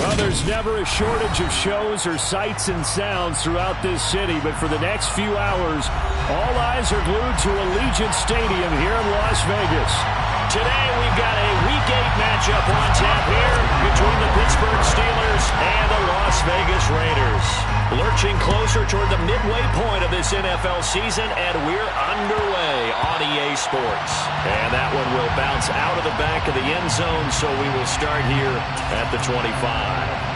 Well, there's never a shortage of shows or sights and sounds throughout this city, but for the next few hours, all eyes are glued to Allegiant Stadium here in Las Vegas. Today, we've got a Week 8 matchup on tap here between the Pittsburgh Steelers and the Las Vegas Raiders. Lurching closer toward the midway point of this NFL season, and we're underway on EA Sports. And that one will bounce out of the back of the end zone, so we will start here at the 25.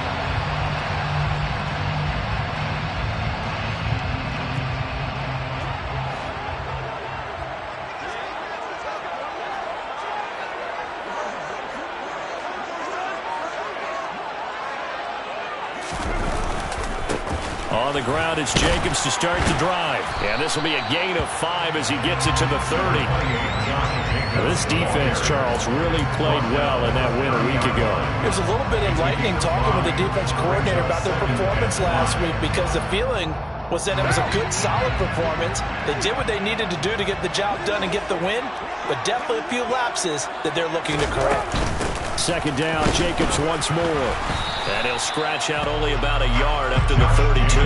On the ground, it's Jacobs to start the drive. And this will be a gain of 5 as he gets it to the 30. Now, this defense, Charles, really played well in that win a week ago. It was a little bit enlightening talking with the defense coordinator about their performance last week, because the feeling was that it was a good, solid performance. They did what they needed to do to get the job done and get the win, but definitely a few lapses that they're looking to correct. Second down, Jacobs once more. And he'll scratch out only about a yard after the 32.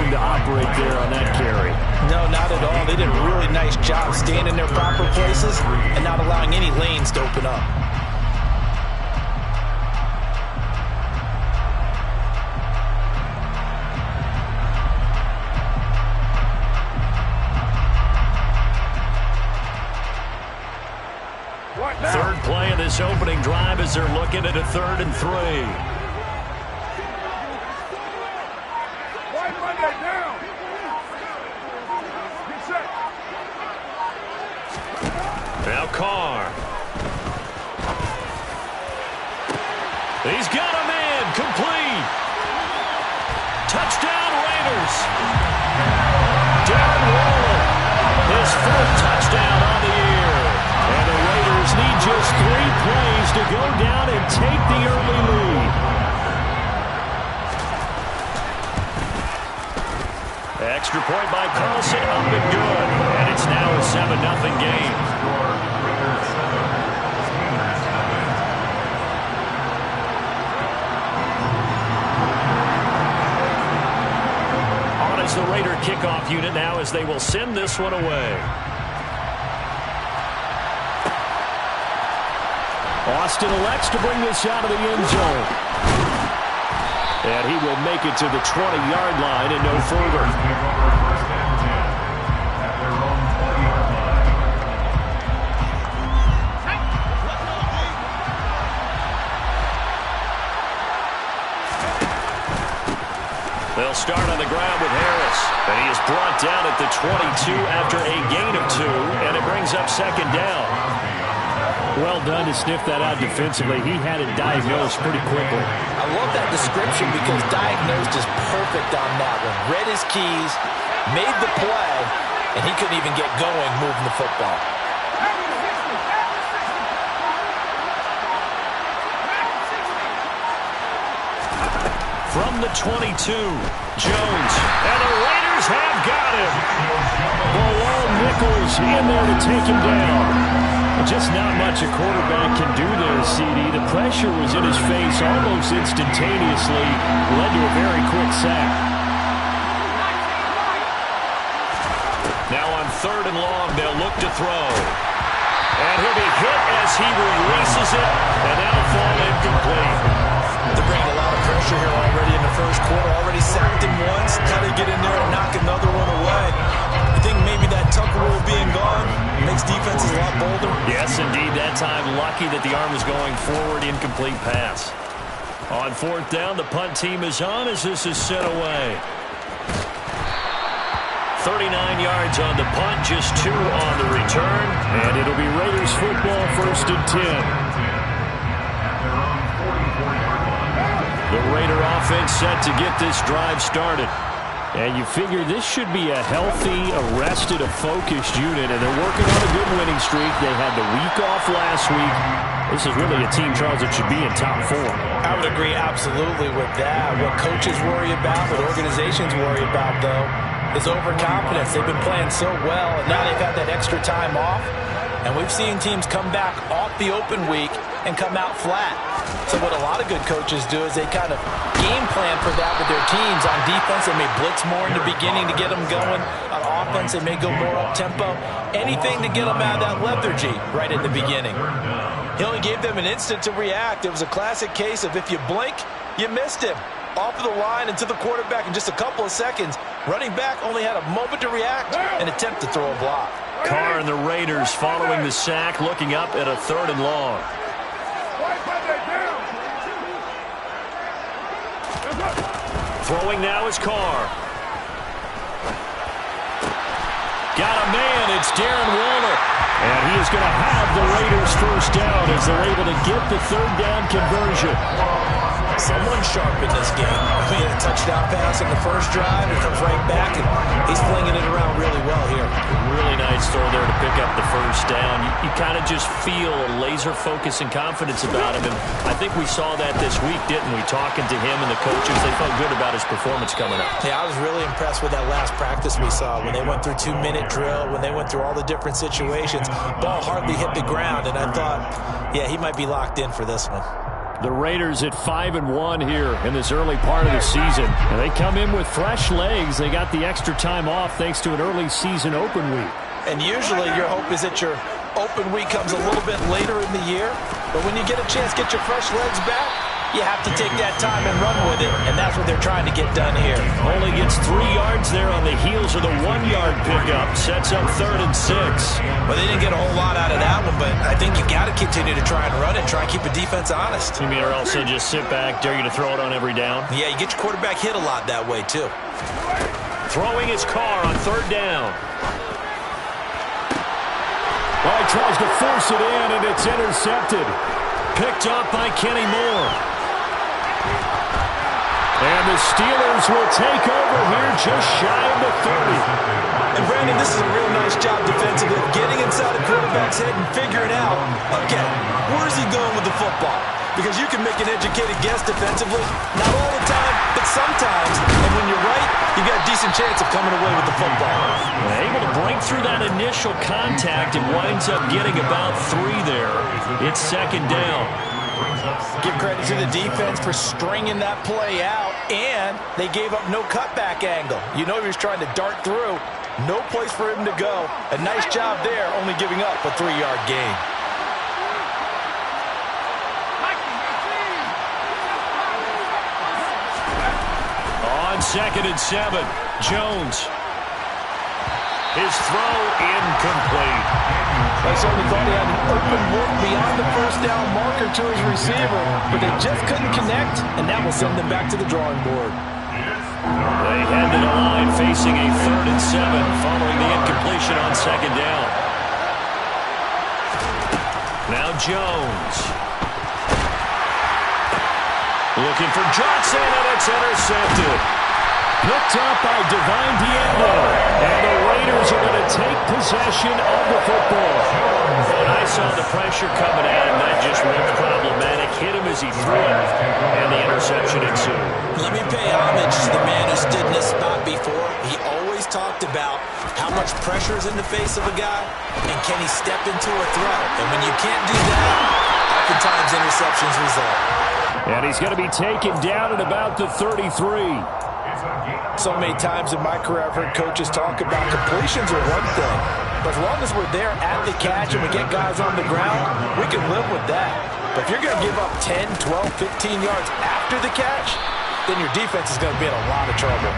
To operate there on that carry. No, not at all. They did a really nice job staying in their proper places and not allowing any lanes to open up. Third play of this opening drive as they're looking at a 3rd and 3. Now Carr. He's got a man, complete. Touchdown Raiders. Darren Waller, his 4th touchdown on the year. And the Raiders need just 3 plays to go down and take the early lead. Extra point by Carlson, up and good. And it's now a 7-0 game. The Raider kickoff unit now as they will send this one away. Austin elects to bring this out of the end zone. And he will make it to the 20-yard line and no further. They'll start on the ground with Harris. And he is brought down at the 22 after a gain of 2, and it brings up 2nd down. Well done to sniff that out defensively. He had it diagnosed pretty quickly. I love that description because diagnosed is perfect on that one. Read his keys, made the play, and he couldn't even get going moving the football. From the 22, Jones. And the Raiders have got him. Well, all Nichols in there to take him down. Just not much a quarterback can do there, CD. The pressure was in his face almost instantaneously. Led to a very quick sack. 3rd and long. They'll look to throw. And he'll be hit as he releases it, and that'll fall incomplete. They're bringing a lot of pressure here already in the first quarter. Already sacked him once. How they get in there and knock another one away. I think maybe that Tucker rule being gone makes defenses a lot bolder. Yes, indeed. That time, lucky that the arm was going forward. Incomplete pass. On 4th down, the punt team is on as this is sent away. 39 yards on the punt, just 2 on the return. And it'll be Raiders football, 1st and 10. The Raider offense set to get this drive started. And you figure this should be a healthy, arrested, a focused unit. And they're working on a good winning streak. They had the week off last week. This is really a team, Charles, that should be in top 4. I would agree absolutely with that. What coaches worry about, what organizations worry about, though, is overconfidence. They've been playing so well, and now they've had that extra time off. And we've seen teams come back off the open week and come out flat. So what a lot of good coaches do is they kind of game plan for that with their teams. On defense, they may blitz more in the beginning to get them going. On offense, they may go more up-tempo. Anything to get them out of that lethargy right at the beginning. He only gave them an instant to react. It was a classic case of if you blink, you missed him. Off of the line and to the quarterback in just a couple of seconds. Running back only had a moment to react and attempt to throw a block. Carr and the Raiders following the sack, looking up at a 3rd and long. Throwing now is Carr. Got a man, it's Darren Waller. And he is going to have the Raiders 1st down as they're able to get the 3rd down conversion. Someone sharp in this game. He had a touchdown pass in the first drive. He comes right back, and he's flinging it around really well here. Really nice throw there to pick up the 1st down. You kind of just feel a laser focus and confidence about him. And I think we saw that this week, didn't we? Talking to him and the coaches, they felt good about his performance coming up. Yeah, I was really impressed with that last practice we saw when they went through 2-minute drill, when they went through all the different situations. Ball hardly hit the ground, and I thought, yeah, he might be locked in for this one. The Raiders at 5-1 here in this early part of the season. And they come in with fresh legs. They got the extra time off thanks to an early season open week. And usually your hope is that your open week comes a little bit later in the year. But when you get a chance to get your fresh legs back, you have to take that time and run with it. And that's what they're trying to get done here. Only gets 3 yards there on the heels of the 1-yard pickup. Sets up 3rd and 6. Well, they didn't get a whole lot out of that one, but I think you got to continue to try and run it, try and keep the defense honest. You mean, or else they'll just sit back, dare you to throw it on every down? Yeah, you get your quarterback hit a lot that way, too. Throwing his Carr on 3rd down. Well, he tries to force it in, and it's intercepted. Picked up by Kenny Moore. And the Steelers will take over here just shy of the 30. And, Brandon, this is a real nice job defensively, getting inside the quarterback's head and figuring out, okay, where's he going with the football? Because you can make an educated guess defensively, not all the time, but sometimes. And when you're right, you got a decent chance of coming away with the football. Able to break through that initial contact and winds up getting about 3 there. It's 2nd down. Give credit to the defense for stringing that play out, and they gave up no cutback angle. You know he was trying to dart through. No place for him to go. A nice job there, only giving up a 3-yard gain. On 2nd and 7, Jones. His throw incomplete. They certainly thought he had an open look beyond the 1st down marker to his receiver, but they just couldn't connect, and that will send them back to the drawing board. They head to the line facing a 3rd and 7 following the incompletion on 2nd down. Now Jones. Looking for Johnson, and it's intercepted. Picked up by Divine Diablo. And the Raiders are going to take possession of the football. And I saw the pressure coming at him. That just looked problematic. Hit him as he threw it. And the interception ensued. Let me pay homage to the man who stood in this spot before. He always talked about how much pressure is in the face of a guy, and can he step into a throw. And when you can't do that, oftentimes interceptions result. And he's going to be taken down at about the 33. So many times in my career, I've heard coaches talk about completions are one thing, but as long as we're there at the catch and we get guys on the ground, we can live with that. But if you're going to give up 10, 12, 15 yards after the catch, then your defense is going to be in a lot of trouble.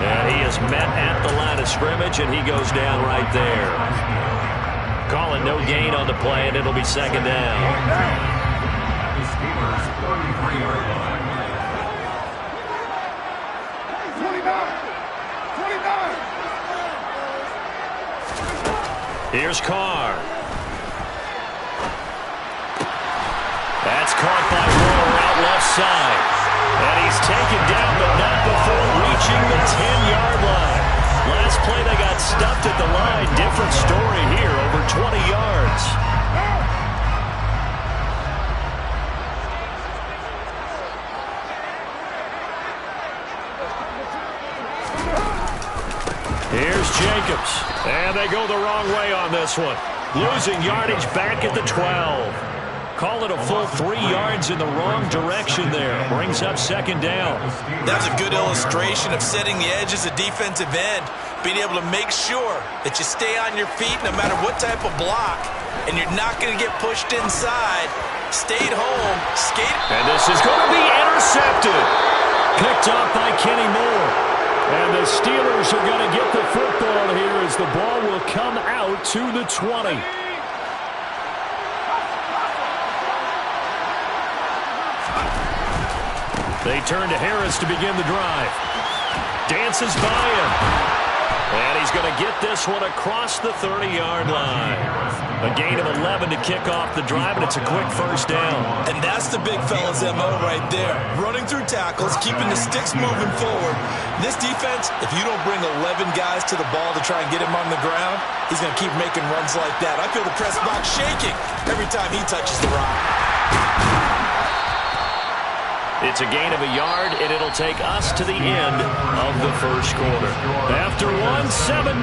And he is met at the line of scrimmage, and he goes down right there. Calling no gain on the play, and it'll be second down. Here's Carr. That's caught by Waller out left side. And he's taken down, but not before reaching the 10-yard line. Last play they got stuffed at the line. Different story here, over 20 yards. Here's Jacobs. And they go the wrong way on this one. Losing yardage back at the 12. Call it a full 3 yards in the wrong direction there. Brings up second down. That's a good illustration of setting the edge as a defensive end. Being able to make sure that you stay on your feet no matter what type of block. And you're not going to get pushed inside. Stayed home. Skated. And this is going to be intercepted. Picked up by Kenny Moore. And the Steelers are going to get the football here as the ball will come out to the 20. They turn to Harris to begin the drive. Dances by him. And he's going to get this one across the 30-yard line. A gain of 11 to kick off the drive, and it's a quick first down. And that's the big fella's MO right there. Running through tackles, keeping the sticks moving forward. This defense, if you don't bring 11 guys to the ball to try and get him on the ground, he's going to keep making runs like that. I feel the press box shaking every time he touches the rock. It's a gain of a yard, and it'll take us to the end of the first quarter. After one, 7-0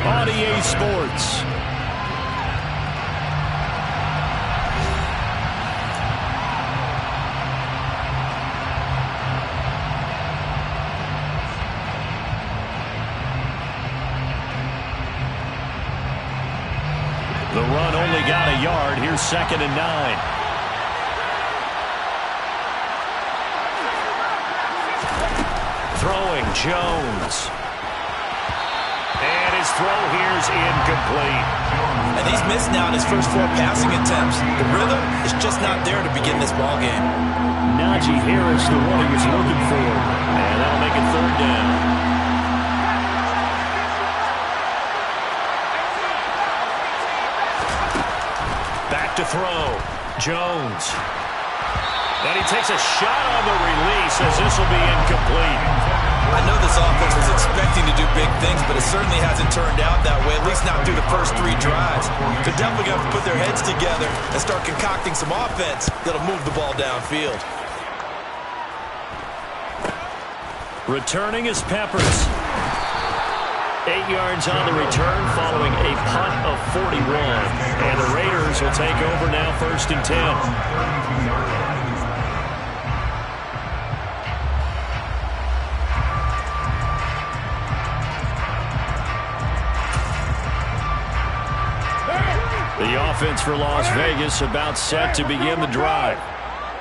on EA Sports. The run only got a yard. Here's 2nd and 9. Throwing Jones. And his throw here's incomplete. And he's missed now in his first 4 passing attempts. The rhythm is just not there to begin this ball game. Najee Harris, the one he was looking for. And that'll make it 3rd down. Back to throw. Jones. And he takes a shot on the release as this will be incomplete. I know this offense was expecting to do big things, but it certainly hasn't turned out that way, at least not through the first 3 drives. They're definitely going to have to put their heads together and start concocting some offense that'll move the ball downfield. Returning is Peppers. 8 yards on the return following a punt of 41. And the Raiders will take over now 1st and 10. The offense for Las Vegas about set to begin the drive.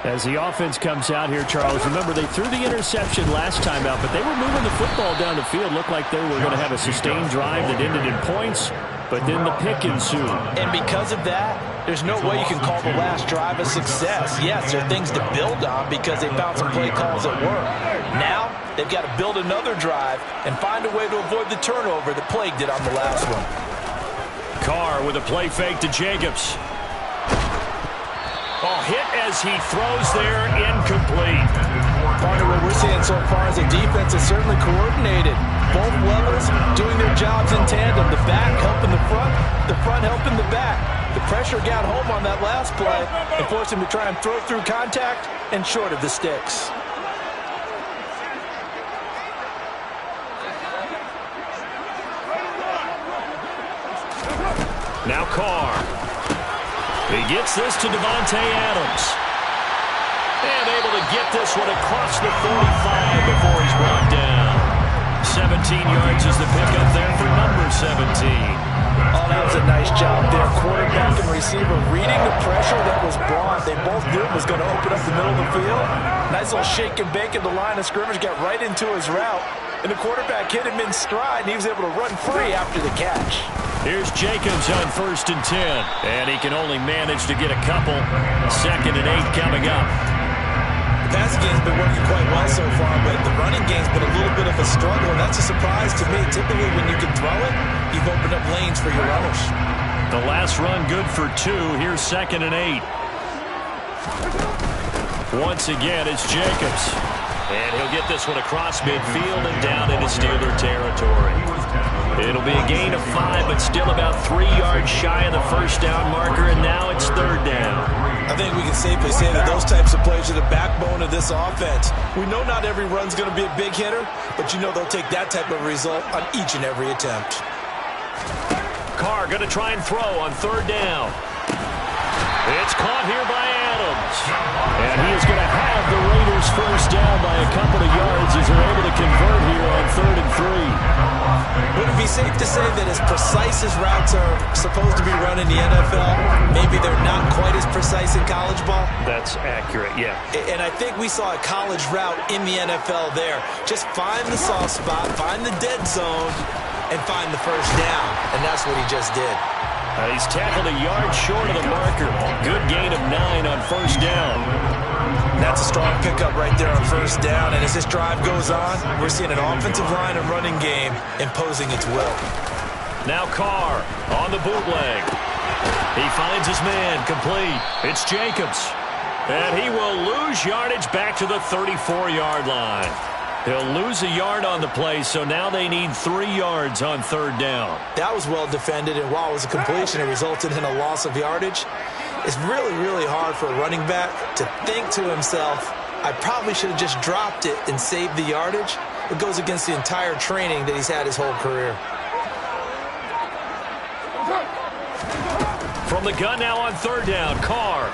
As the offense comes out here, Charles, remember they threw the interception last time out, but they were moving the football down the field. Looked like they were going to have a sustained drive that ended in points, but then the pick ensued. And because of that, there's no way you can call the last drive a success. Yes, there are things to build on because they found some play calls that work. Now, they've got to build another drive and find a way to avoid the turnover that plagued it on the last one. Carr with a play fake to Jacobs. Oh, hit as he throws there, incomplete. Partner, what we're seeing so far is the defense is certainly coordinated. Both levels doing their jobs in tandem. The back helping the front helping the back. The pressure got home on that last play and forced him to try and throw through contact and short of the sticks. Now Carr. He gets this to Devontae Adams. And able to get this one across the 45 before he's brought down. 17 yards is the pickup there for number 17. Oh, that was a nice job there. Quarterback and receiver reading the pressure that was brought. They both knew it was going to open up the middle of the field. Nice little shake and bake at the line of scrimmage, got right into his route. And the quarterback hit him in stride, and he was able to run free after the catch. Here's Jacobs on 1st and 10. And he can only manage to get a couple. 2nd and 8 coming up. The passing game's been working quite well so far, but the running game's been a little bit of a struggle, and that's a surprise to me. Typically, when you can throw it, you've opened up lanes for your runners. The last run good for 2. Here's 2nd and 8. Once again, it's Jacobs. And he'll get this one across midfield and down into Steeler territory. It'll be a gain of 5, but still about 3 yards shy of the first down marker, and now it's 3rd down. I think we can safely say that those types of plays are the backbone of this offense. We know not every run's going to be a big hitter, but you know they'll take that type of result on each and every attempt. Carr going to try and throw on 3rd down. It's caught here by Adams. And he is going to have the Raiders first down by a couple of yards as they're able to convert here on 3rd and 3. Would it be safe to say that as precise as routes are supposed to be run in the NFL, maybe they're not quite as precise in college ball? That's accurate, yeah. And I think we saw a college route in the NFL there. Just find the soft spot, find the dead zone, and find the first down. And that's what he just did. He's tackled a yard short of the marker. Good gain of 9 on 1st down. That's a strong pickup right there on 1st down. And as this drive goes on, we're seeing an offensive line and running game imposing its will. Now Carr on the bootleg. He finds his man complete. It's Jacobs. And he will lose yardage back to the 34-yard line. He'll lose a yard on the play, so now they need 3 yards on 3rd down. That was well defended, and while it was a completion, it resulted in a loss of yardage. It's really, really hard for a running back to think to himself, I probably should have just dropped it and saved the yardage. It goes against the entire training that he's had his whole career. From the gun now on 3rd down, Carr.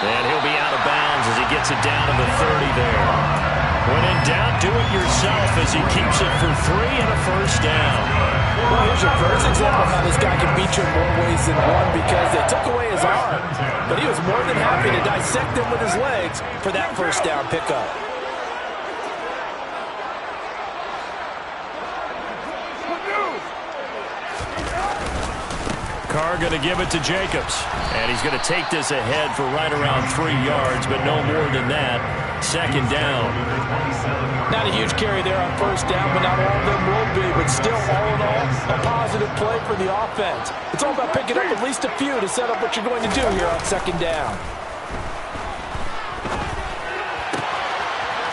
And he'll be out of bounds as he gets it down to the 30 there. When in doubt, do it yourself as he keeps it for 3 and a first down. Well, here's your first example of how this guy can beat you in more ways than one because they took away his arm. But he was more than happy to dissect them with his legs for that first down pickup. Carr going to give it to Jacobs. And he's going to take this ahead for right around 3 yards, but no more than that. 2nd down. Not a huge carry there on 1st down, but not all of them will be. But still, all in all, a positive play for the offense. It's all about picking up at least a few to set up what you're going to do here on 2nd down.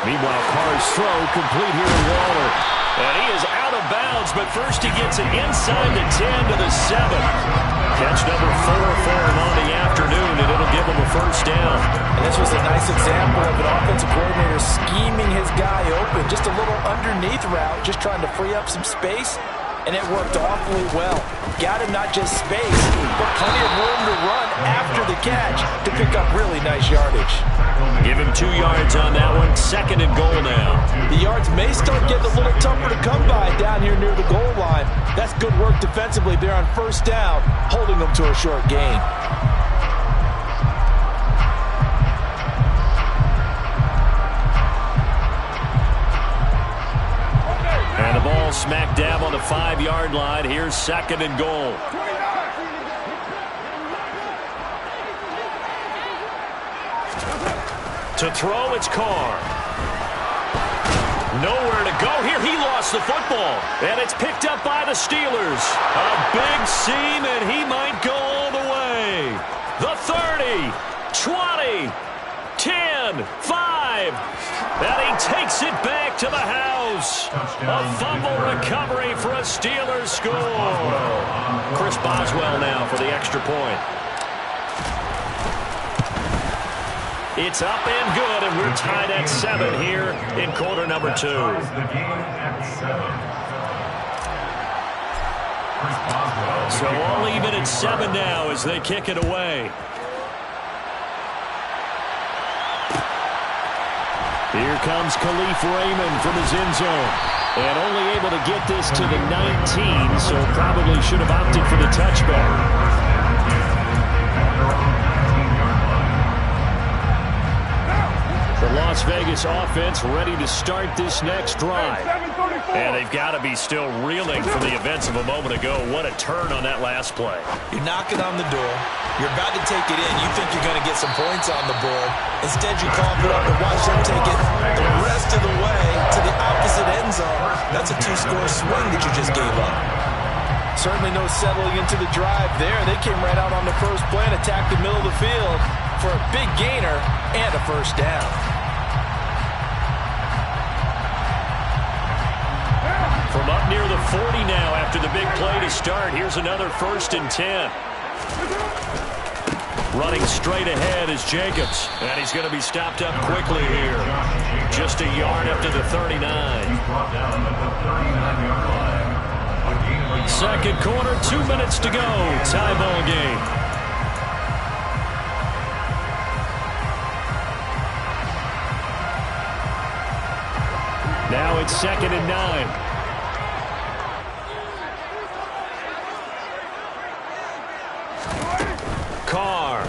Meanwhile, Carr's throw complete here to Waller. And he is out of bounds, but first he gets it inside the 10 to the 7. Catch number 4 for him on the afternoon, and it'll give him a first down. And this was a nice example of an offensive coordinator scheming his guy open. Just a little underneath route, just trying to free up some space, and it worked awfully well. Got him not just space, but plenty of room to run after the catch to pick up really nice yardage. Give him 2 yards on that one. 2nd and goal now. The yards may start getting a little tougher to come by down here near the goal line. That's good work defensively there on 1st down, holding them to a short gain. And the ball smack dab on the 5-yard line. Here's 2nd and goal. To throw, it's Carr. Nowhere to go here. He lost the football. And it's picked up by the Steelers. A big seam, and he might go all the way. The 30, 20, 10, 5. And he takes it back to the house. A fumble recovery for a Steelers score. Chris Boswell now for the extra point. It's up and good, and we're tied at 7 here in quarter number 2. So all even at 7 now as they kick it away. Here comes Khalif Raymond from his end zone. And only able to get this to the 19, so probably should have opted for the touchback. The Las Vegas offense ready to start this next drive. And they've got to be still reeling from the events of a moment ago. What a turn on that last play. You're knocking on the door. You're about to take it in. You think you're going to get some points on the board. Instead, you cough it up and watch them take it the rest of the way to the opposite end zone. That's a 2-score swing that you just gave up. Certainly no settling into the drive there. They came right out on the first play and attacked the middle of the field for a big gainer and a first down. From up near the 40 now after the big play to start. Here's another 1st and 10. Running straight ahead is Jacobs. And he's going to be stopped up quickly here. Just a yard after the 39. Second quarter, 2 minutes to go. Tie ball game. Now it's 2nd and 9. Carr.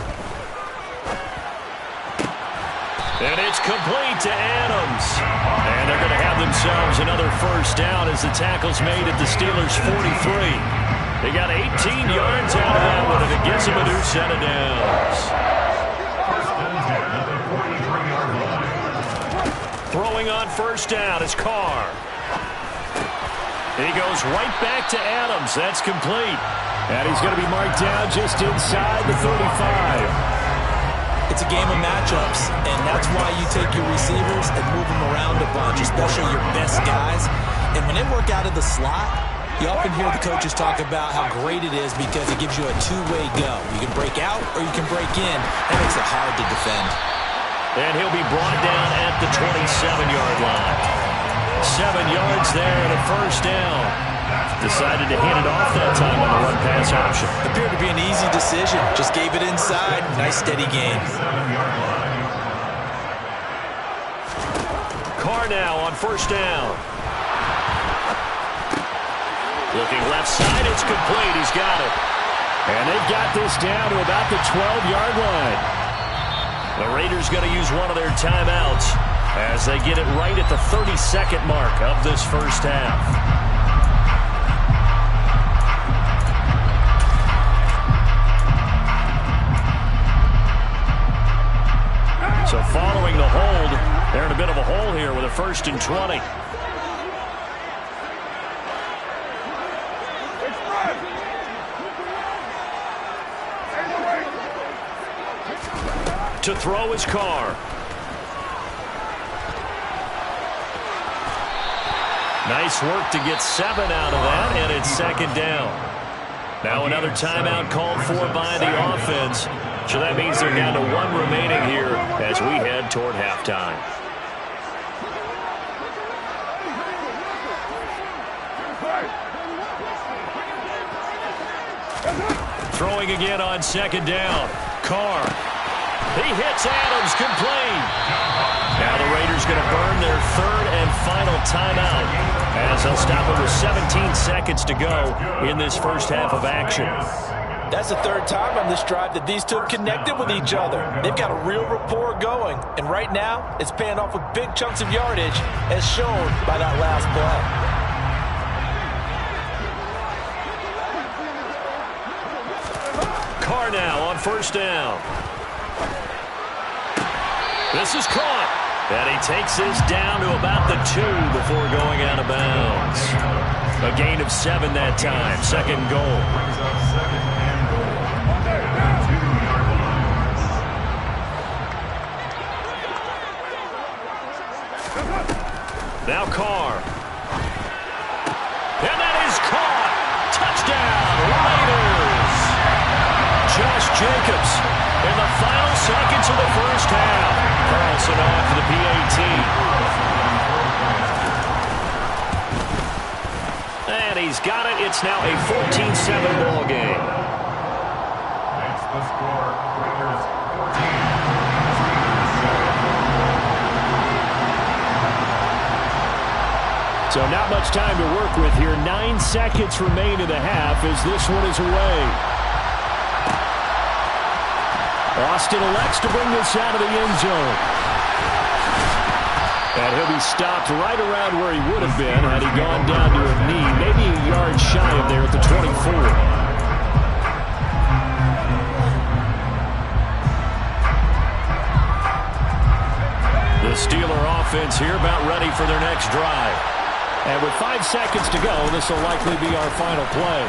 And it's complete to Adams. And they're going to have themselves another first down as the tackle's made at the Steelers' 43. They got 18 yards out of that one, and it gives them a new set of downs. Throwing on first down is Carr. He goes right back to Adams. That's complete. And he's going to be marked down just inside the 35. It's a game of matchups, and that's why you take your receivers and move them around a bunch, especially your best guys. And when they work out of the slot, you often hear the coaches talk about how great it is because it gives you a two-way go. You can break out or you can break in. That makes it hard to defend. And he'll be brought down at the 27-yard line. 7 yards there and a first down. Decided to hand it off that time on the run-pass option. Appeared to be an easy decision. Just gave it inside. Nice, steady gain. Carr now on first down. Looking left side. It's complete. He's got it. And they've got this down to about the 12-yard line. The Raiders going to use one of their timeouts as they get it right at the 32nd mark of this first half. So following the hold, they're in a bit of a hole here with a 1st and 20. To throw is Carr. Nice work to get 7 out of that, and it's 2nd down. Now another timeout called for by the offense. So that means they're down to 1 remaining here as we head toward halftime. Throwing again on 2nd down. Carr. He hits Adams complete. Now the Raiders going to burn their 3rd and final timeout as they'll stop it with 17 seconds to go in this first half of action. That's the 3rd time on this drive that these two have connected with each other. They've got a real rapport going. And right now, it's paying off with big chunks of yardage as shown by that last play. Carr now on first down. This is caught. And he takes this down to about the 2 before going out of bounds. A gain of 7 that time. 2nd goal. Now Carr. And that is caught. Touchdown, Raiders. Josh Jacobs in the final seconds of the first half. Carlson off for the PAT. And he's got it. It's now a 14-7 ball game. That's the score. Raiders 14. So not much time to work with here. 9 seconds remain in the half as this one is away. Austin elects to bring this out of the end zone. And he'll be stopped right around where he would have been had he gone down to a knee, maybe a yard shy of there at the 24. The Steeler offense here about ready for their next drive. And with 5 seconds to go, this will likely be our final play.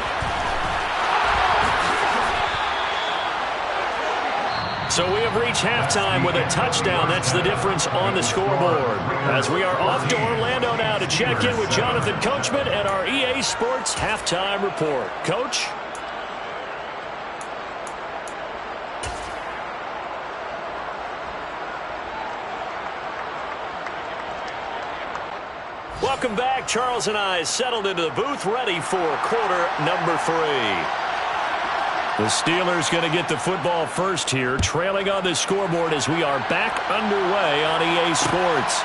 So we have reached halftime with a touchdown. That's the difference on the scoreboard. As we are off to Orlando now to check in with Jonathan Coachman and our EA Sports halftime report. Coach? Welcome back. Charles and I settled into the booth, ready for quarter number 3. The Steelers going to get the football first here, trailing on the scoreboard as we are back underway on EA Sports.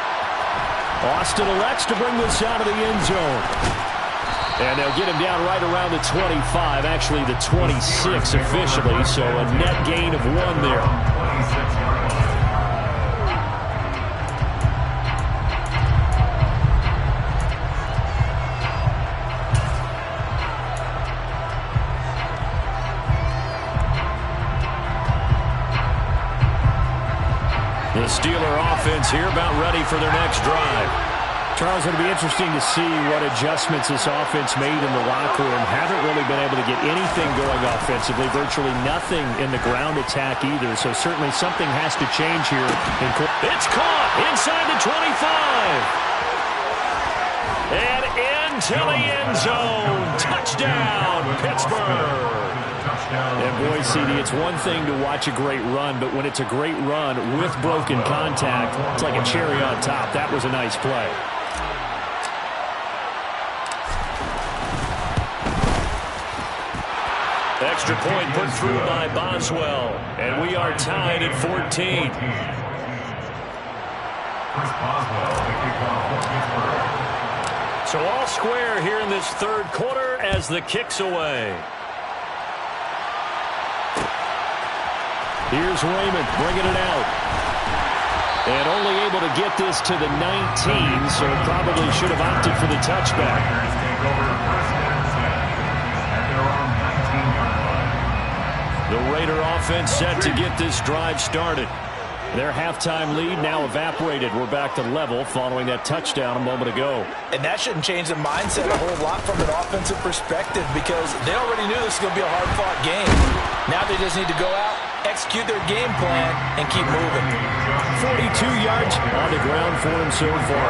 Austin elects to bring this out of the end zone. And they'll get him down right around the 25, actually the 26 officially, so a net gain of 1 there. The Steeler offense here about ready for their next drive. Charles, it'll be interesting to see what adjustments this offense made in the locker room. Haven't really been able to get anything going offensively, virtually nothing in the ground attack either, so certainly something has to change here. It's caught inside the 25. And into the end zone. Touchdown, Pittsburgh. And boy, CD, it's one thing to watch a great run, but when it's a great run with broken contact, it's like a cherry on top. That was a nice play. Extra point put through by Boswell. And we are tied at 14. So all square here in this third quarter as the kick's away. Here's Raymond bringing it out. And only able to get this to the 19, so probably should have opted for the touchback. The Raider offense set to get this drive started. Their halftime lead now evaporated. We're back to level following that touchdown a moment ago. And that shouldn't change the mindset a whole lot from an offensive perspective because they already knew this was going to be a hard-fought game. Now they just need to go out, execute their game plan, and keep moving. 42 yards on the ground for him so far.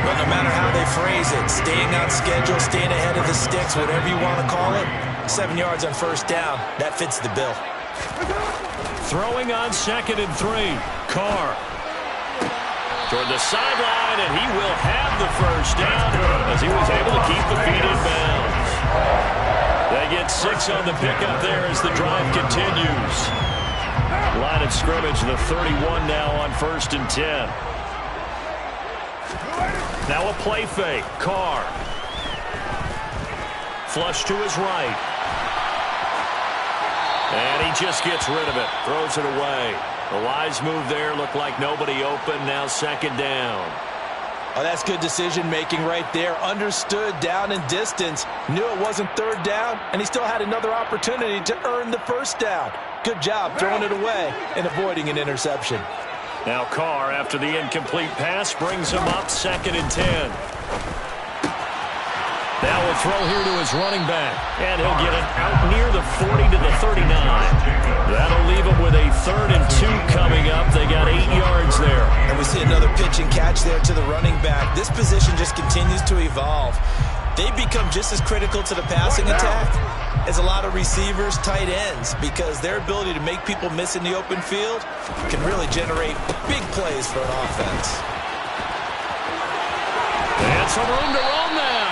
But no matter how they phrase it, staying on schedule, staying ahead of the sticks, whatever you want to call it, 7 yards on first down, that fits the bill. Throwing on 2nd and 3. Carr toward the sideline, and he will have the first down as he was able to keep the feet in bounds. They get 6 on the pickup there as the drive continues. Line of scrimmage, the 31 now on 1st and 10. Now a play fake. Carr. Flush to his right. And he just gets rid of it. Throws it away. The wise move there. Looked like nobody open. Now 2nd down. Oh, that's good decision-making right there. Understood down and distance. Knew it wasn't 3rd down, and he still had another opportunity to earn the first down. Good job throwing it away and avoiding an interception. Now Carr, after the incomplete pass, brings him up 2nd and 10. Now we'll throw here to his running back, and he'll get it out near the 40 to the 39. That'll leave him with a 3rd and 2 coming up. They got 8 yards there. And we see another pitch and catch there to the running back. This position just continues to evolve. They become just as critical to the passing attack as a lot of receivers, tight ends, because their ability to make people miss in the open field can really generate big plays for an offense. And some room to run now.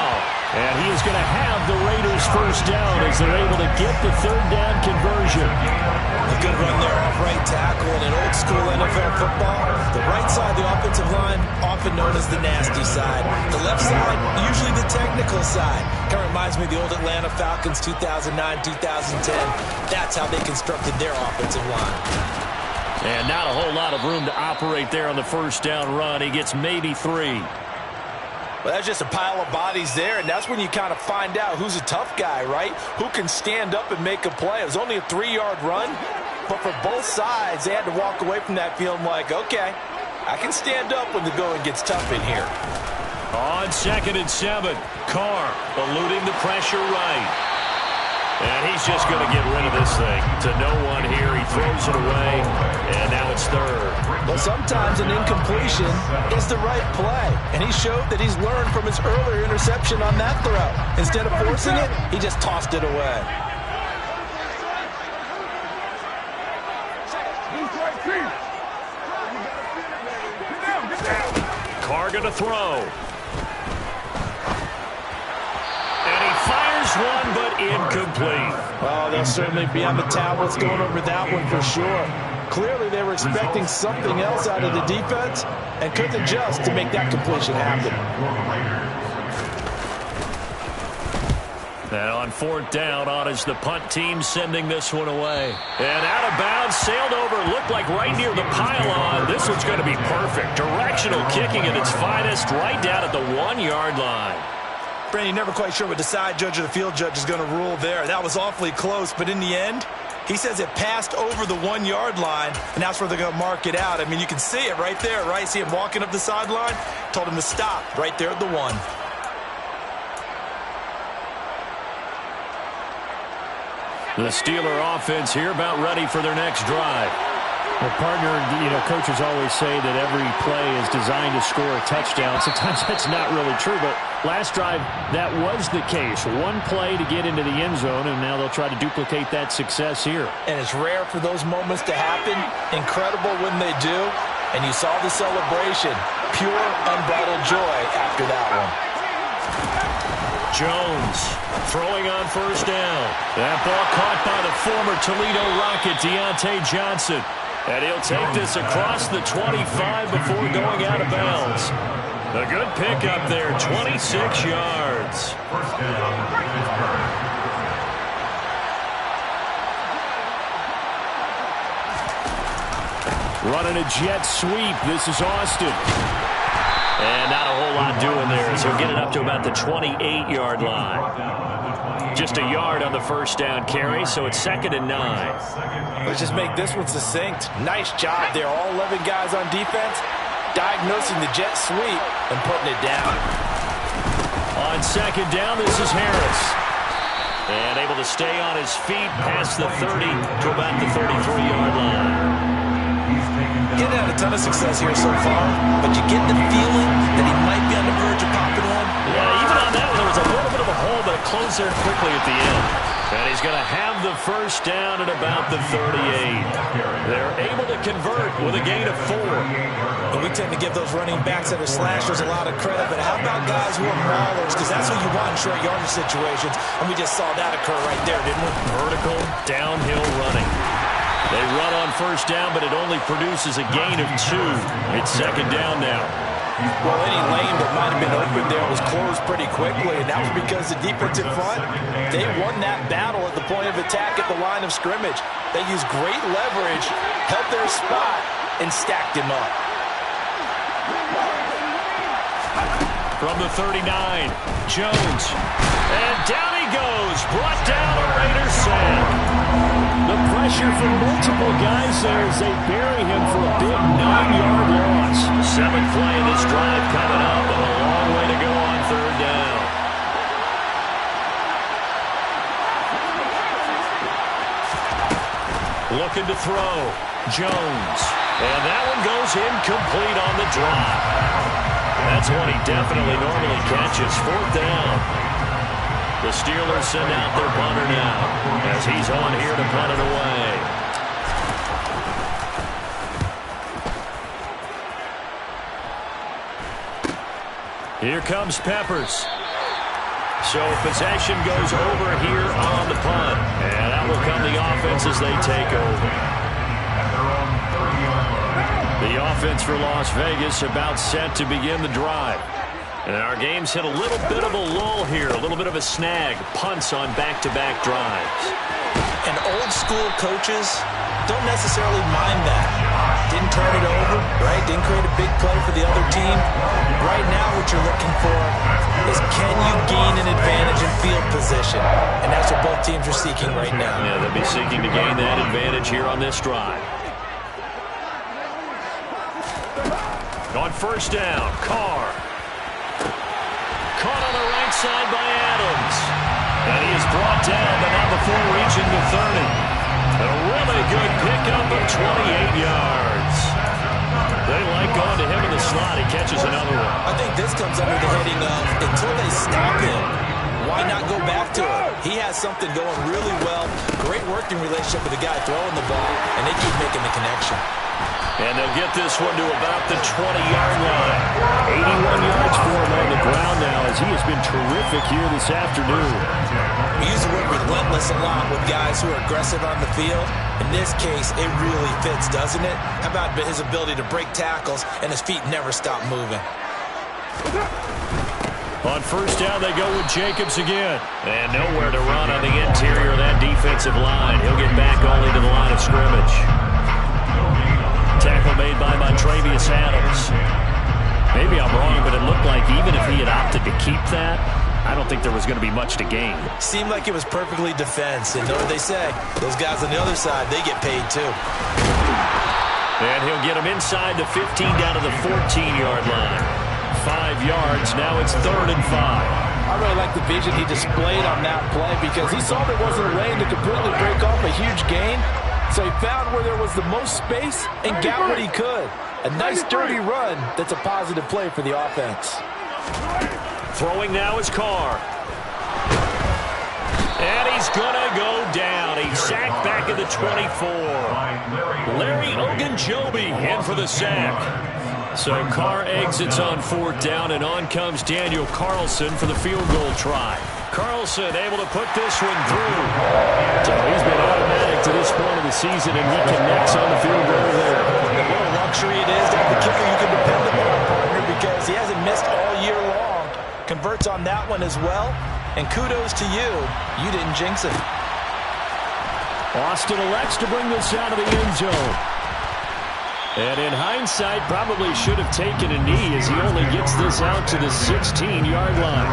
And he is going to have the Raiders first down as they're able to get the 3rd down conversion. A good run there off right tackle and an old school NFL football, the right side of the offensive line, often known as the nasty side. The left side, usually the technical side. Kind of reminds me of the old Atlanta Falcons 2009, 2010. That's how they constructed their offensive line. And not a whole lot of room to operate there on the first down run. He gets maybe 3. Well, that's just a pile of bodies there, and that's when you kind of find out who's a tough guy, right? Who can stand up and make a play. It was only a 3-yard run, but for both sides, they had to walk away from that feeling like, okay, I can stand up when the going gets tough in here. On 2nd and 7, Carr eluding the pressure right. And he's just going to get rid of this thing to no one here. He throws it away, and now it's 3rd. Well, sometimes an incompletion is the right play, and he showed that he's learned from his earlier interception on that throw. Instead of forcing it, he just tossed it away. Carr going to throw. And he fires one, but incomplete. Oh, they'll certainly be on the tablets going over that one for sure. Clearly, they were expecting something else out of the defense and couldn't adjust to make that completion happen. And on 4th down, on is the punt team sending this one away. And out of bounds, sailed over, looked like right near the pylon. This one's going to be perfect. Directional kicking at its finest, right down at the 1-yard line. Brandon, never quite sure what the side judge or the field judge is going to rule there. That was awfully close, but in the end, he says it passed over the 1-yard line, and that's where they're going to mark it out. I mean, you can see it right there, right? See him walking up the sideline? Told him to stop right there at the 1. The Steeler offense here about ready for their next drive. Well, partner, coaches always say that every play is designed to score a touchdown. Sometimes that's not really true, but last drive, that was the case. One play to get into the end zone, and now they'll try to duplicate that success here. And it's rare for those moments to happen. Incredible when they do. And you saw the celebration. Pure, unbridled joy after that one. Jones throwing on 1st down. That ball caught by the former Toledo Rocket, Deontay Johnson. And he'll take this across the 25 before going out of bounds. A good pickup there, 26 yards. Running a jet sweep. This is Austin. And not a whole lot doing there, so he'll get it up to about the 28-yard line. Just a yard on the 1st down carry, so it's 2nd and 9. Let's just make this one succinct. Nice job there. All 11 guys on defense diagnosing the jet sweep and putting it down. On 2nd down, this is Harris. And able to stay on his feet past the 30 to about the 33-yard line. Getting had a ton of success here so far, but you get the feeling that he might be on the verge of popping one. Yeah, even on that one, there was a little bit of a hole, but it closed there quickly at the end. And he's going to have the 1st down at about the 38. They're able to convert with a gain of 4. And we tend to give those running backs that are slashers a lot of credit, but how about guys who are maulers? Because that's what you want in short yardage situations, and we just saw that occur right there, didn't we? Vertical, downhill running. They run on 1st down, but it only produces a gain of 2. It's 2nd down now. Well, any lane that might have been open there was closed pretty quickly, and that was because the defensive front, they won that battle at the point of attack at the line of scrimmage. They used great leverage, held their spot, and stacked him up. From the 39, Jones. And down he goes, brought down a Raiders sack. The pressure from multiple guys there as they bury him for a big 9-yard loss. 7th play of this drive coming up, and a long way to go on 3rd down. Looking to throw. Jones. And that one goes incomplete on the drop. That's one he definitely normally catches. 4th down. The Steelers send out their punter now as he's on here to punt it away. Here comes Peppers. So possession goes over here on the punt. And that will come the offense as they take over. At their own 30-yard line. The offense for Las Vegas about set to begin the drive. And our game's hit a little bit of a lull here, a little bit of a snag. Punts on back-to-back drives. And old-school coaches don't necessarily mind that. Didn't turn it over, right? Didn't create a big play for the other team. Right now what you're looking for is can you gain an advantage in field position? And that's what both teams are seeking right now. Yeah, they'll be seeking to gain that advantage here on this drive. On first down, Carr. Caught on the right side by Adams. And he is brought down, but not before reaching the 30. A really good pickup of 28 yards. They like going to him in the slot. He catches another one. I think this comes under the heading of until they stop him, why not go back to him? He has something going really well. Great working relationship with the guy throwing the ball, and they keep making the connection. And they'll get this one to about the 20-yard line. 81 yards for him on the ground now as he has been terrific here this afternoon. We use the word relentless a lot with guys who are aggressive on the field. In this case, it really fits, doesn't it? How about his ability to break tackles and his feet never stop moving? On first down, they go with Jacobs again. And nowhere to run on the interior of that defensive line. He'll get back only to the line of scrimmage. Tackle made by Montravius Adams. Maybe I'm wrong, but it looked like even if he had opted to keep that, I don't think there was going to be much to gain. Seemed like it was perfectly defense. And know what they say? Those guys on the other side, they get paid too. And he'll get him inside the 15 down to the 14-yard line. 5 yards. Now it's 3rd and 5. I really like the vision he displayed on that play because he saw there wasn't a lane to completely break off a huge gain. So he found where there was the most space and got what he could. A nice, dirty run that's a positive play for the offense. Throwing now is Carr. And he's going to go down. He's sacked back at the 24. Larry Ogunjobi in for the sack. So Carr exits on 4th down, and on comes Daniel Carlson for the field goal try. Carlson able to put this one through. So he's been automatic to this point of the season, and he connects on the field goal there. What a luxury it is to have the kicker you can depend upon, partner, because he hasn't missed all year long. Converts on that one as well, and kudos to you. You didn't jinx it. Austin elects to bring this out of the end zone. And in hindsight, probably should have taken a knee as he only gets this out to the 16-yard line.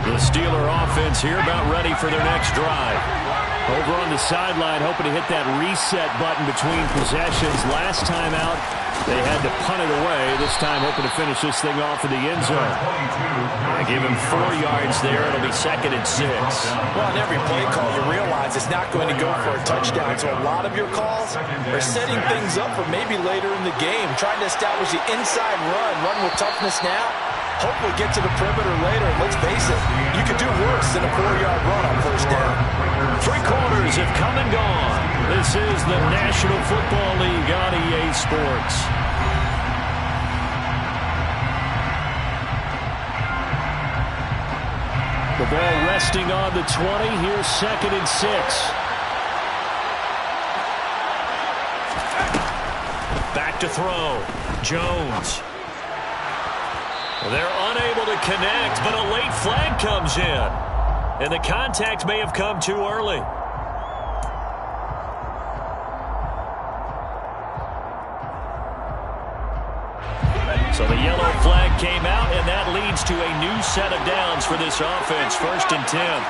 The Steeler offense here about ready for their next drive. Over on the sideline, hoping to hit that reset button between possessions. Last time out, they had to punt it away. This time, hoping to finish this thing off in the end zone. I give him 4 yards there. It'll be 2nd and 6. Well, on every play call, you realize it's not going to go for a touchdown. So a lot of your calls are setting things up for maybe later in the game, trying to establish the inside run with toughness now. Hopefully get to the perimeter later. Let's face it, you could do worse than a 4-yard run on first down. 3 quarters have come and gone. This is the National Football League on EA Sports. The ball resting on the 20. Here's 2nd and 6. Back to throw. Jones. They're unable to connect, but a late flag comes in. And the contact may have come too early. So the yellow flag came out, and that leads to a new set of downs for this offense. 1st and 10.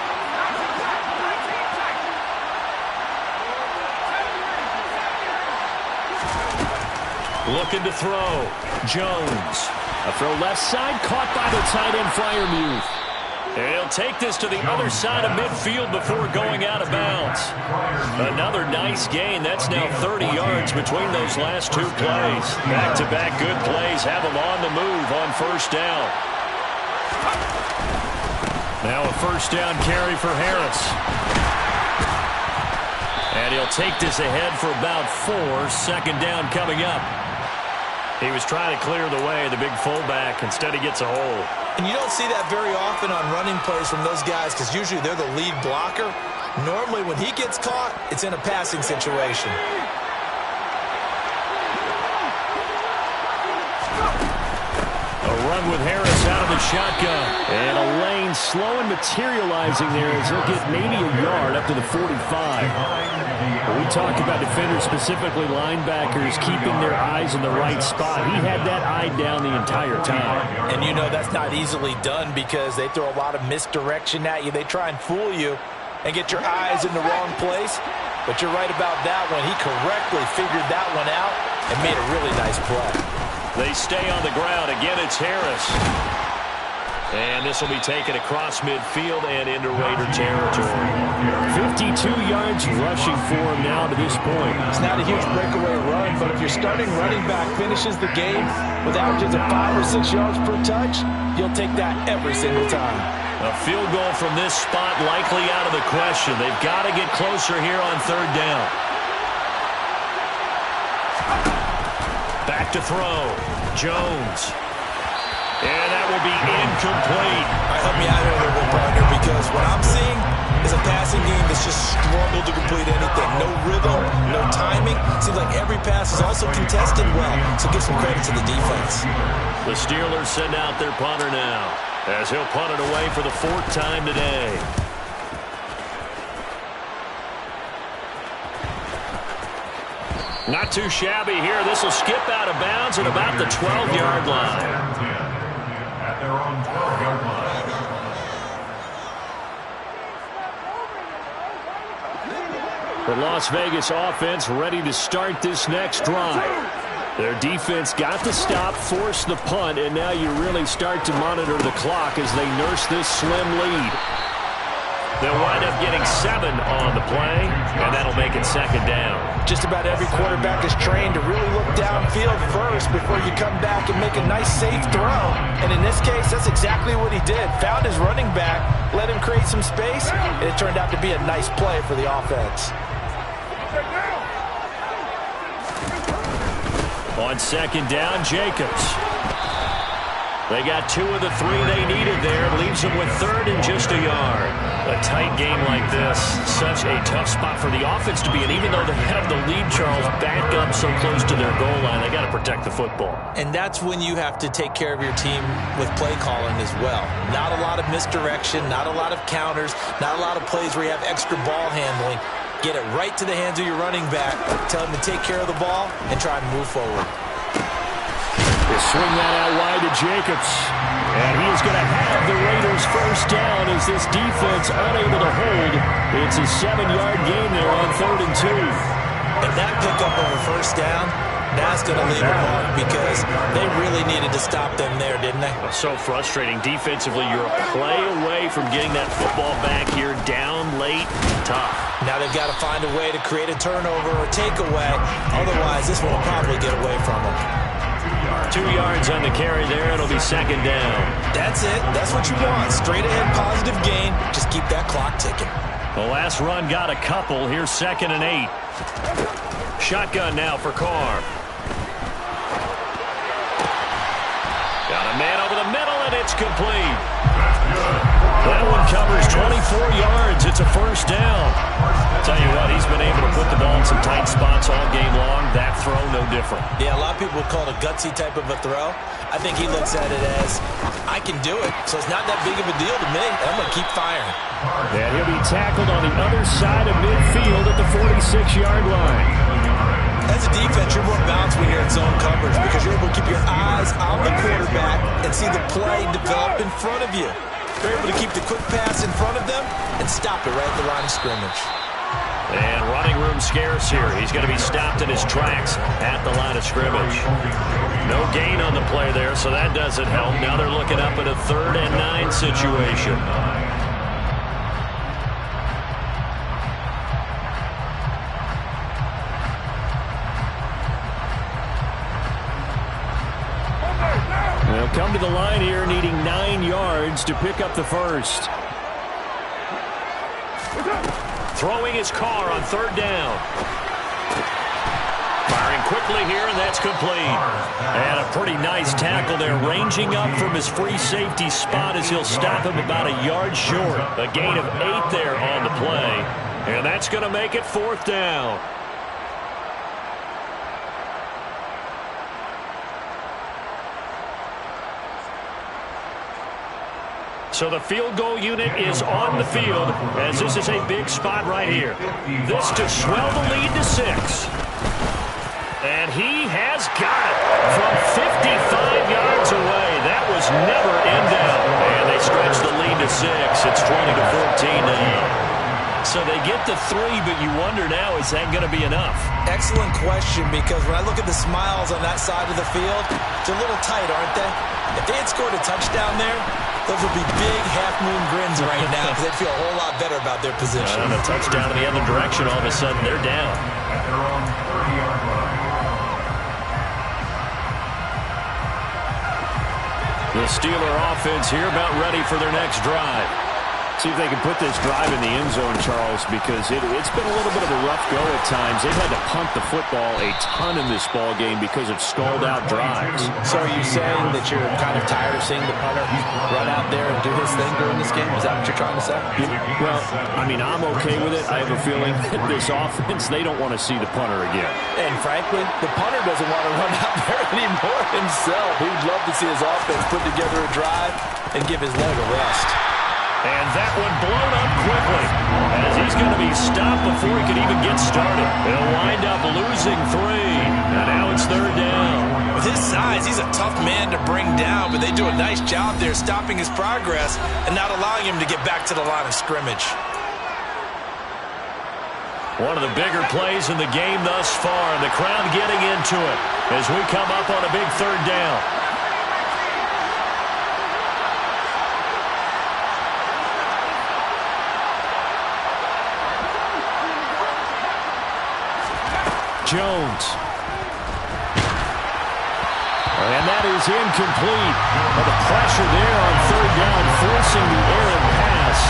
Looking to throw. Jones. A throw left side, caught by the tight end Freiermuth. And he'll take this to the other side of midfield before going out of bounds. Another nice gain. That's now 30 yards between those last 2 plays. Back-to-back good plays have him on the move on first down. Now a first down carry for Harris. And he'll take this ahead for about 4. 2nd down coming up. He was trying to clear the way, the big fullback. Instead, he gets a hole. And you don't see that very often on running plays from those guys because usually they're the lead blocker. Normally, when he gets caught, it's in a passing situation. run with Harris out of the shotgun. And a lane slow and materializing there as he'll get maybe a yard up to the 45. We talk about defenders, specifically linebackers, keeping their eyes in the right spot. He had that eye down the entire time. And you know that's not easily done because they throw a lot of misdirection at you. They try and fool you and get your eyes in the wrong place. But you're right about that one. He correctly figured that one out and made a really nice play. They stay on the ground. Again, it's Harris. And this will be taken across midfield and into Raider territory. 52 yards rushing for him now to this point. It's not a huge breakaway run, but if your starting running back finishes the game with averages of 5 or 6 yards per touch, you'll take that every single time. A field goal from this spot likely out of the question. They've got to get closer here on third down. Back to throw. Jones. And that will be incomplete. Help me out here a little bit, partner, because what I'm seeing is a passing game that's just struggled to complete anything. No rhythm, no timing. Seems like every pass is also contested well, so give some credit to the defense. The Steelers send out their punter now, as he'll punt it away for the 4th time today. Not too shabby here. This will skip out of bounds at about the 12-yard line. At their own 12-yard line. The Las Vegas offense ready to start this next drive. Their defense got the stop, forced the punt, and now you really start to monitor the clock as they nurse this slim lead. They'll wind up getting 7 on the play, and that'll make it 2nd down. Just about every quarterback is trained to really look downfield first before you come back and make a nice, safe throw. And in this case, that's exactly what he did. Found his running back, let him create some space, and it turned out to be a nice play for the offense. On 2nd down, Jacobs. They got 2 of the 3 they needed there. Leaves them with 3rd and just a yard. A tight game like this, such a tough spot for the offense to be in. Even though they have the lead, Charles, back up so close to their goal line, they got to protect the football. And that's when you have to take care of your team with play calling as well. Not a lot of misdirection, not a lot of counters, not a lot of plays where you have extra ball handling. Get it right to the hands of your running back, tell him to take care of the ball, and try and move forward. They swing that out wide to Jacobs. And he is going to have the Raiders' 1st down as this defense unable to hold. It's a 7-yard gain there on 3rd and 2. And that pickup of a 1st down, that's going to leave a mark because they really needed to stop them there, didn't they? So frustrating. Defensively, you're a play away from getting that football back here down late. Tough. Now they've got to find a way to create a turnover or takeaway. Otherwise, this one will probably get away from them. 2 yards on the carry there. It'll be 2nd down. That's it. That's what you want. Straight ahead positive gain. Just keep that clock ticking. The last run got a couple. Here's 2nd and 8. Shotgun now for Carr. Got a man over the middle, and it's complete. That one covers 24 yards. It's a 1st down. Tell you what, he's been able to put the ball in some tight spots all game long. That throw, no different. Yeah, a lot of people would call it a gutsy type of a throw. I think he looks at it as, I can do it, so it's not that big of a deal to me, and I'm going to keep firing. And he'll be tackled on the other side of midfield at the 46-yard line. As a defense, you're more balanced when you're in zone coverage because you're able to keep your eyes on the quarterback and see the play develop in front of you. You're able to keep the quick pass in front of them and stop it right at the line of scrimmage. And running room scarce here. He's going to be stopped in his tracks at the line of scrimmage. No gain on the play there, so that doesn't help. Now they're looking up at a 3rd and 9 situation. They'll come to the line here needing 9 yards to pick up the 1st. Throwing his Carr on 3rd down. Firing quickly here, and that's complete. And a pretty nice tackle there, ranging up from his free safety spot as he'll stop him about a yard short. A gain of 8 there on the play, and that's going to make it 4th down. So the field goal unit is on the field as this is a big spot right here. This to swell the lead to 6. And he has got it from 55 yards away. That was never in doubt. And they stretch the lead to 6. It's 20-14 now. So they get to 3, but you wonder now, is that going to be enough? Excellent question, because when I look at the smiles on that side of the field, it's a little tight, aren't they? If they had scored a touchdown there, those would be big half-moon grins right now because they'd feel a whole lot better about their position. And a touchdown in the other direction, all of a sudden they're down. At their own 30-yard line. The Steeler offense here about ready for their next drive. See if they can put this drive in the end zone, Charles, because it's been a little bit of a rough go at times. They've had to punt the football a ton in this ball game because of stalled-out drives. So are you saying that you're kind of tired of seeing the punter run out there and do his thing during this game? Is that what you're trying to say? Well, I mean, I'm okay with it. I have a feeling that this offense, they don't want to see the punter again. And frankly, the punter doesn't want to run out there anymore himself. He'd love to see his offense put together a drive and give his leg a rest. And that one blown up quickly as he's going to be stopped before he could even get started. He'll wind up losing 3. And now it's 3rd down. With his size, he's a tough man to bring down, but they do a nice job there stopping his progress and not allowing him to get back to the line of scrimmage. One of the bigger plays in the game thus far, and the crowd getting into it as we come up on a big 3rd down. Jones. And that is incomplete. But the pressure there on 3rd down, forcing the errant pass.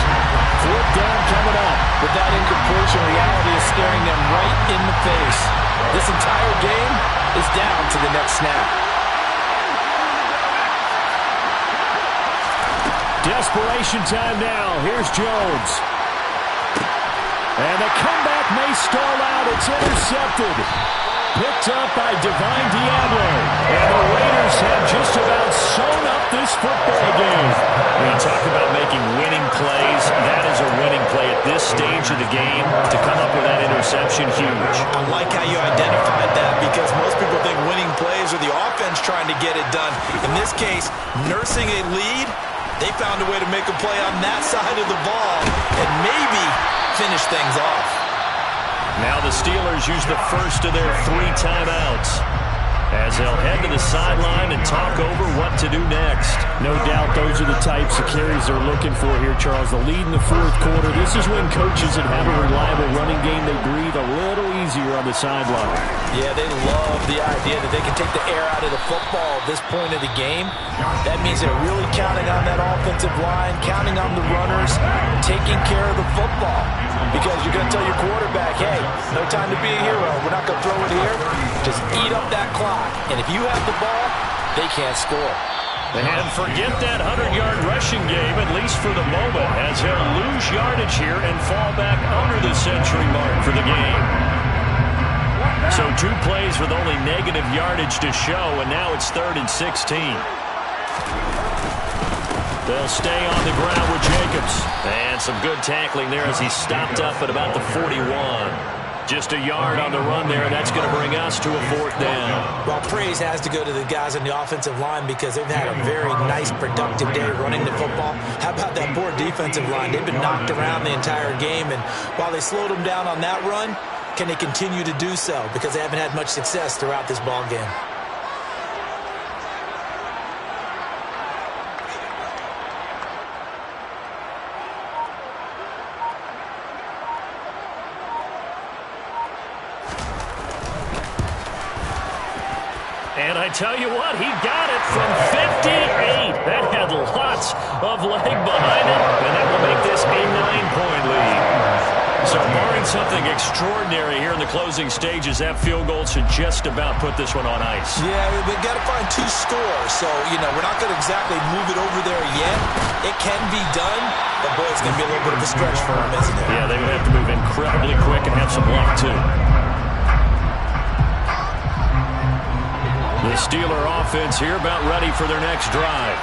4th down coming up. With that incompletion, reality is staring them right in the face. This entire game is down to the next snap. Desperation time now. Here's Jones. And the comeback may stall out. It's intercepted. Picked up by Divine Diablo. And the Raiders have just about sewn up this football game. When you talk about making winning plays, that is a winning play at this stage of the game. To come up with that interception, huge. I like how you identified that because most people think winning plays are the offense trying to get it done. In this case, nursing a lead, they found a way to make a play on that side of the ball and maybe finish things off. Now the Steelers use the first of their 3 timeouts as they'll head to the sideline and talk over what to do next. No doubt those are the types of carries they're looking for here, Charles. The lead in the 4th quarter. This is when coaches that have a reliable running game, they breathe a little easier on the sideline. Yeah, they love the idea that they can take the air out of the football at this point of the game. That means they're really counting on that offensive line, counting on the runners, taking care of the football. Because you're going to tell your quarterback, hey, no time to be a hero. We're not going to throw it here. Just eat up that clock. And if you have the ball, they can't score. And forget that 100-yard rushing game, at least for the moment, as he'll lose yardage here and fall back under the century mark for the game. So 2 plays with only negative yardage to show, and now it's 3rd and 16. They'll stay on the ground with Jacobs. And some good tackling there as he stopped up at about the 41. Just a yard on the run there, and that's going to bring us to a 4th down. Well, praise has to go to the guys on the offensive line because they've had a very nice, productive day running the football. How about that poor defensive line? They've been knocked around the entire game, and while they slowed them down on that run, can they continue to do so? Because they haven't had much success throughout this ball game. And I tell you what, he got it from 58. That had lots of leg behind it, and that will make this a 9-point lead. So barring something extraordinary here in the closing stages, that field goal should just about put this one on ice. Yeah, we've got to find 2 scores. So, we're not going to exactly move it over there yet. It can be done, but boy, it's going to be a little bit of a stretch for them, isn't it? Yeah, they would have to move incredibly quick and have some luck, too. The Steeler offense here about ready for their next drive.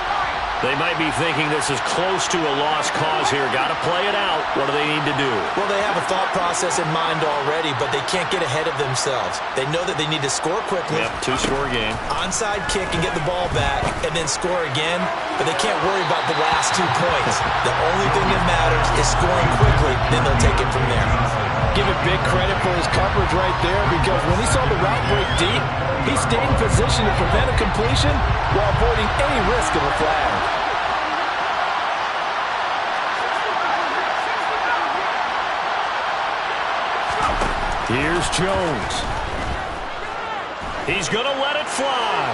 They might be thinking this is close to a lost cause here. Got to play it out. What do they need to do? Well, they have a thought process in mind already, but they can't get ahead of themselves. They know that they need to score quickly. Yep, two-score game. Onside kick and get the ball back and then score again, but they can't worry about the last 2 points. The only thing that matters is scoring quickly, then they'll take it from there. Give it big credit for his coverage right there, because when he saw the route break deep, he stayed in position to prevent a completion while avoiding any risk of a flag. Here's Jones. He's going to let it fly.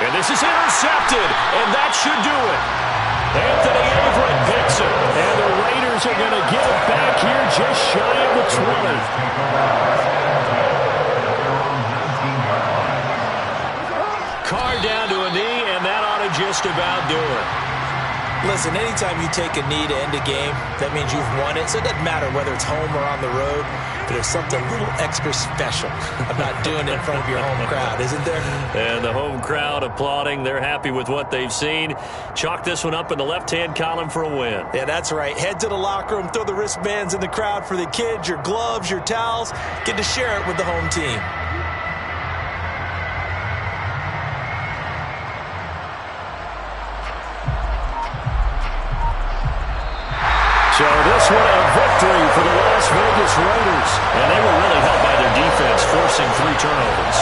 And this is intercepted, and that should do it. Anthony Everett picks it, and the Raiders are going to get it back here just shy of the 20. Carr down to a knee, and that ought to just about do it. Listen, anytime you take a knee to end a game, that means you've won it. So it doesn't matter whether it's home or on the road, but there's something a little extra special about doing it in front of your home crowd, isn't there? And the home crowd applauding. They're happy with what they've seen. Chalk this one up in the left-hand column for a win. Yeah, that's right. Head to the locker room, throw the wristbands in the crowd for the kids, your gloves, your towels. Get to share it with the home team. So this one a victory for the Las Vegas Raiders. And they were really helped by their defense, forcing 3 turnovers.